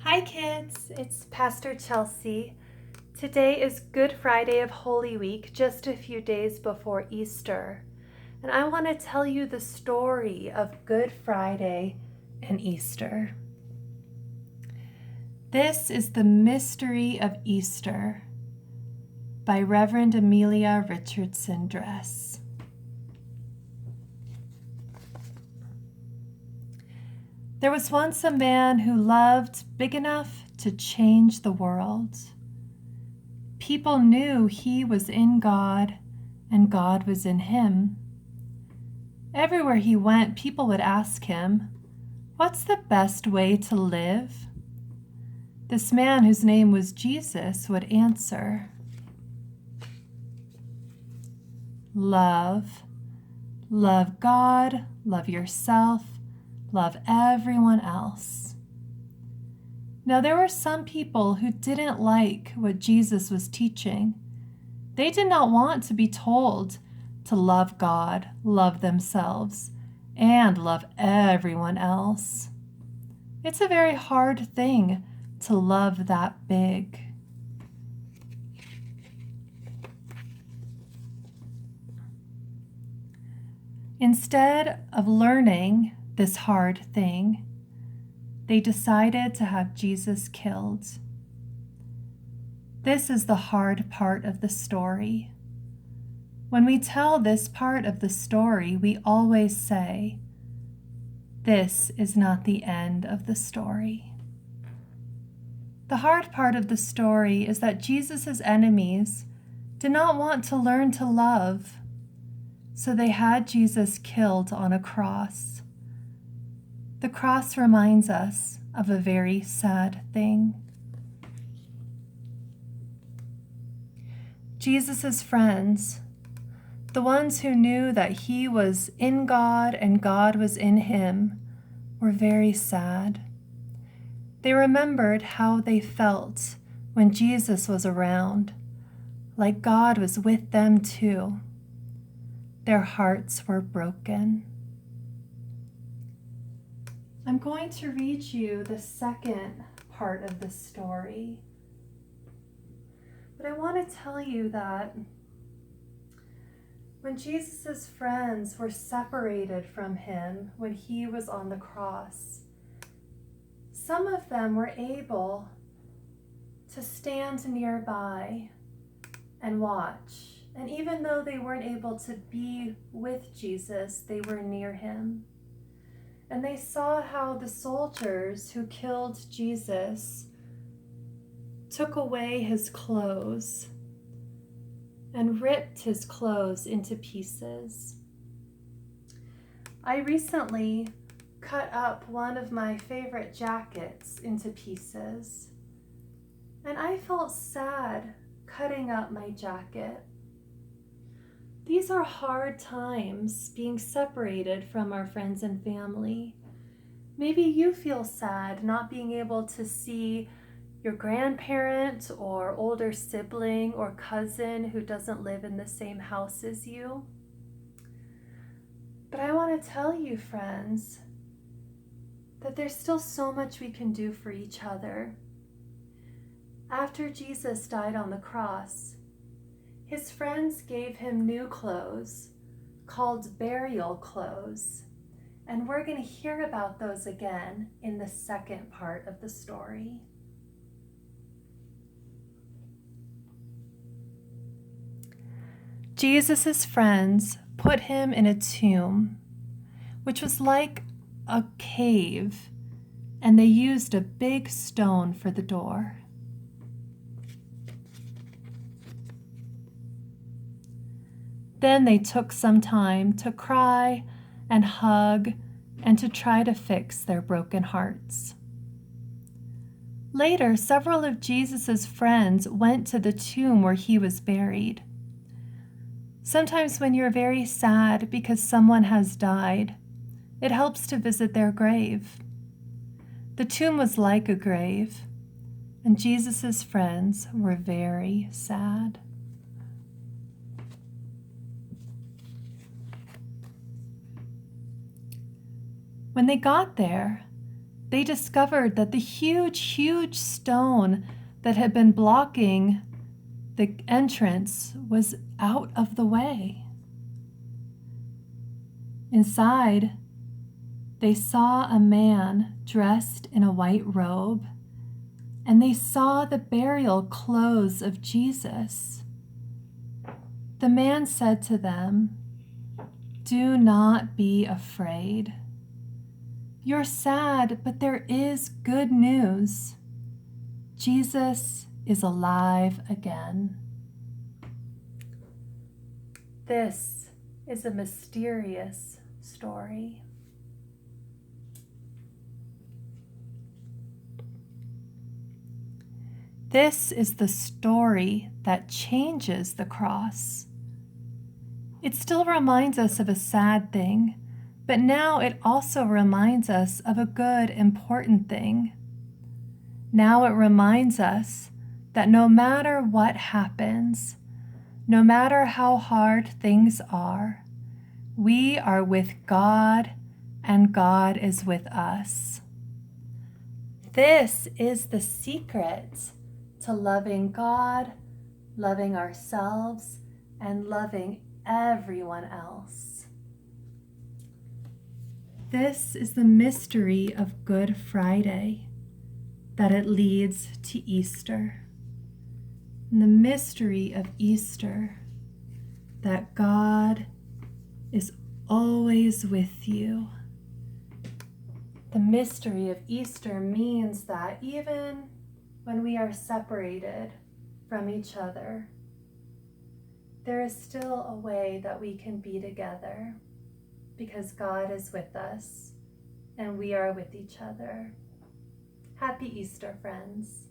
Hi kids, it's Pastor Chelsea. Today is Good Friday of Holy Week, just a few days before Easter. And I want to tell you the story of Good Friday and Easter. This is the Mystery of Easter by Reverend Amelia Richardson Dress. There was once a man who loved big enough to change the world. People knew he was in God and God was in him. Everywhere he went, people would ask him, "What's the best way to live?" This man, whose name was Jesus, would answer, "Love. Love God, love yourself, love everyone else." Now, there were some people who didn't like what Jesus was teaching. They did not want to be told to love God, love themselves, and love everyone else. It's a very hard thing to love that big. Instead of learning this hard thing, they decided to have Jesus killed. This is the hard part of the story. When we tell this part of the story, we always say, "This is not the end of the story." The hard part of the story is that Jesus' enemies did not want to learn to love, so they had Jesus killed on a cross. The cross reminds us of a very sad thing. Jesus' friends, the ones who knew that he was in God and God was in him, were very sad. They remembered how they felt when Jesus was around, like God was with them too. Their hearts were broken. I'm going to read you the second part of the story. But I want to tell you that when Jesus' friends were separated from him when he was on the cross, some of them were able to stand nearby and watch. And even though they weren't able to be with Jesus, they were near him. And they saw how the soldiers who killed Jesus took away his clothes and ripped his clothes into pieces. I recently cut up one of my favorite jackets into pieces, and I felt sad cutting up my jacket. These are hard times, being separated from our friends and family. Maybe you feel sad not being able to see your grandparent or older sibling or cousin who doesn't live in the same house as you. But I want to tell you, friends, that there's still so much we can do for each other. After Jesus died on the cross, his friends gave him new clothes called burial clothes, and we're going to hear about those again in the second part of the story. Jesus' friends put him in a tomb, which was like a cave, and they used a big stone for the door. Then they took some time to cry and hug and to try to fix their broken hearts. Later, several of Jesus' friends went to the tomb where he was buried. Sometimes when you're very sad because someone has died, it helps to visit their grave. The tomb was like a grave, and Jesus' friends were very sad. When they got there, they discovered that the huge stone that had been blocking the entrance was out of the way. Inside, they saw a man dressed in a white robe, and they saw the burial clothes of Jesus. The man said to them, "Do not be afraid. You're sad, but there is good news. Jesus is alive again." This is a mysterious story. This is the story that changes the cross. It still reminds us of a sad thing, but now it also reminds us of a good, important thing. Now it reminds us that no matter what happens, no matter how hard things are, we are with God and God is with us. This is the secret to loving God, loving ourselves, and loving everyone else. This is the mystery of Good Friday, that it leads to Easter. And the mystery of Easter, that God is always with you. The mystery of Easter means that even when we are separated from each other, there is still a way that we can be together because God is with us and we are with each other. Happy Easter, friends.